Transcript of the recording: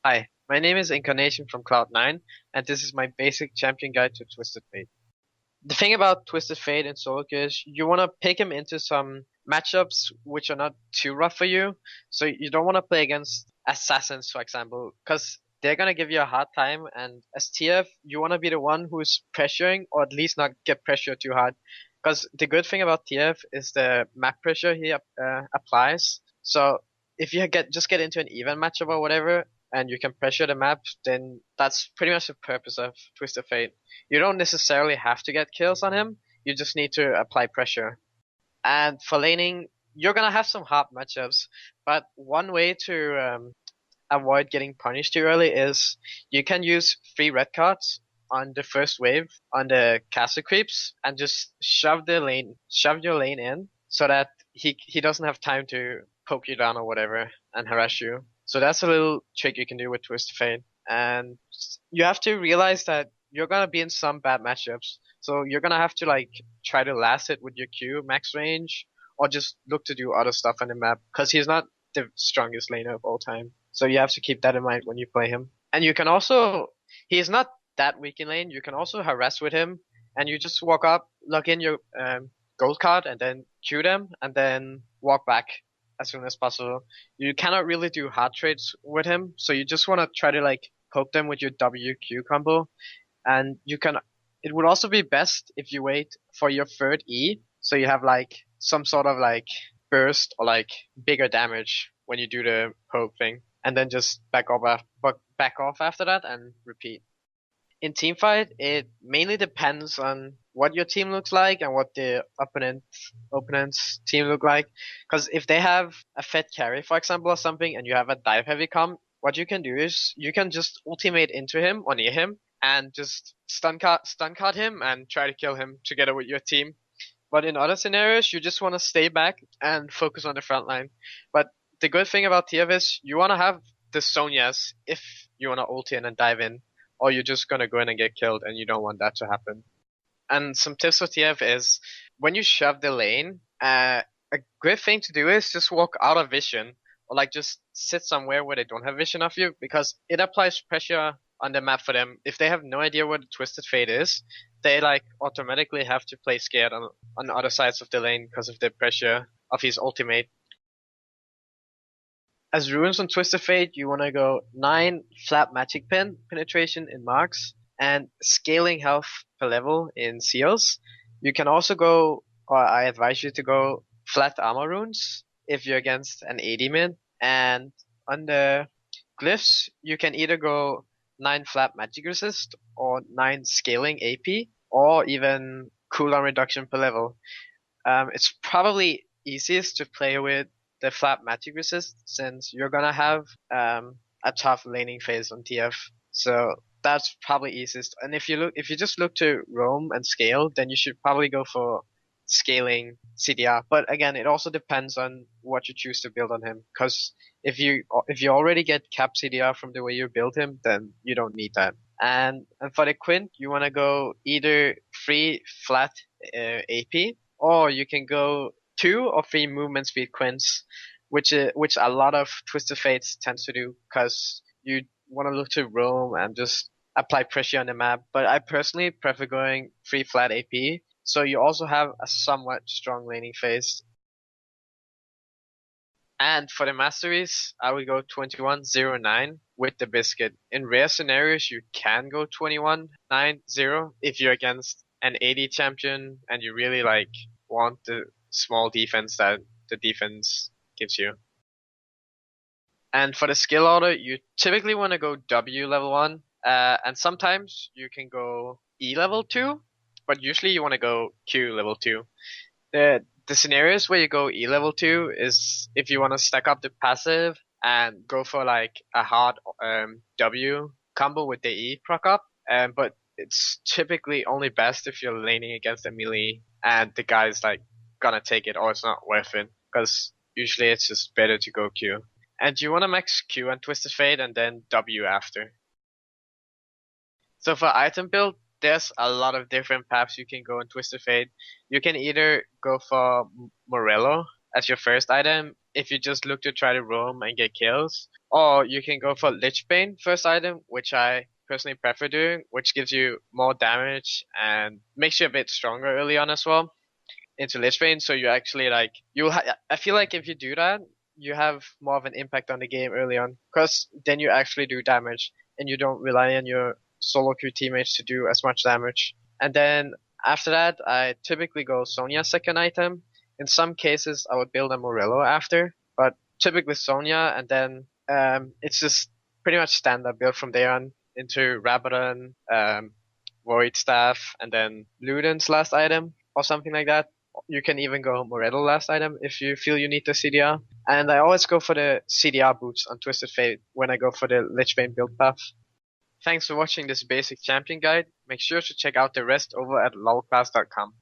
Hi, my name is Incarnation from Cloud9, and this is my basic champion guide to Twisted Fate. The thing about Twisted Fate in solo queue is you want to pick him into some matchups which are not too rough for you. So you don't want to play against assassins, for example, because they're gonna give you a hard time. And as TF, you want to be the one who's pressuring, or at least not get pressured too hard. Because the good thing about TF is the map pressure he applies. So if you just get into an even matchup or whatever, and you can pressure the map, then that's pretty much the purpose of Twisted Fate. You don't necessarily have to get kills on him. You just need to apply pressure. And for laning, you're gonna have some hard matchups, but one way to avoid getting punished too early is you can use 3 red cards on the first wave on the castle creeps and just shove your lane in so that he doesn't have time to poke you down or whatever and harass you. So that's a little trick you can do with Twisted Fate. And you have to realize that you're gonna be in some bad matchups. So you're gonna have to like try to last it with your Q max range or just look to do other stuff on the map because he's not the strongest laner of all time. So you have to keep that in mind when you play him. And you can also, he's not that weak in lane. You can also harass with him and you just walk up, log in your gold card and then Q them and then walk back as soon as possible. You cannot really do hard trades with him. So you just want to try to like poke them with your WQ combo. And you can, it would also be best if you wait for your third E. So you have like some sort of like burst or like bigger damage when you do the poke thing, and then just back off after that and repeat. In teamfight, it mainly depends on what your team looks like and what the opponent's team look like. Because if they have a fed carry, for example, or something, and you have a dive heavy comp, what you can do is you can just ultimate into him or near him and just stun card him and try to kill him together with your team. But in other scenarios, you just want to stay back and focus on the front line. But the good thing about TF is you want to have the Sonyas if you want to ult in and dive in, or you're just going to go in and get killed and you don't want that to happen. And some tips for TF is when you shove the lane, a great thing to do is just walk out of vision or like just sit somewhere where they don't have vision of you because it applies pressure on the map for them. If they have no idea what Twisted Fate is, they like automatically have to play scared on other sides of the lane because of the pressure of his ultimate. As runes on Twisted Fate, you want to go 9 flat magic penetration in marks and scaling health per level in seals. You can also go, or I advise you to go flat armor runes if you're against an AD mid. And on the glyphs, you can either go 9 flat magic resist or 9 scaling AP or even cooldown reduction per level. It's probably easiest to play with the flat magic resist since you're gonna have a tough laning phase on TF. So that's probably easiest. And if you just look to roam and scale, then you should probably go for scaling CDR. But again, it also depends on what you choose to build on him. Because if you already get cap CDR from the way you build him, then you don't need that. And for the Quint, you want to go either 3 flat AP, or you can go 2 or 3 movement speed Quints, which a lot of Twisted Fates tends to do, because you want to look to roam and just apply pressure on the map. But I personally prefer going 3 flat AP, so you also have a somewhat strong laning phase. And for the masteries, I would go 2109 with the biscuit. In rare scenarios, you can go 2190 if you're against an AD champion and you really like want the small defense that the defense gives you. And for the skill order, you typically want to go W level 1, and sometimes you can go E level 2, but usually you want to go Q level 2. The scenarios where you go E level 2 is if you want to stack up the passive and go for like a hard W combo with the E proc up, but it's typically only best if you're laning against a melee and the guy's like gonna take it or it's not worth it, because usually it's just better to go Q. And you want to max Q and Twisted Fate and then W after. So for item build, there's a lot of different paths you can go in Twisted Fate. You can either go for Morello, as your first item if you just look to try to roam and get kills. Or you can go for Lichbane first item, which I personally prefer doing, which gives you more damage and makes you a bit stronger early on as well into Lichbane. So you actually like I feel like if you do that, you have more of an impact on the game early on, because then you actually do damage and you don't rely on your solo queue teammates to do as much damage. And then after that, I typically go Sonya second item. In some cases, I would build a Morello after, but typically Sonya, and then it's just pretty much standard build from there on into Rabadon, Void Staff, and then Luden's last item or something like that. You can even go Morello last item if you feel you need the CDR. And I always go for the CDR boots on Twisted Fate when I go for the Lichbane build path. Thanks for watching this basic champion guide. Make sure to check out the rest over at lolclass.com.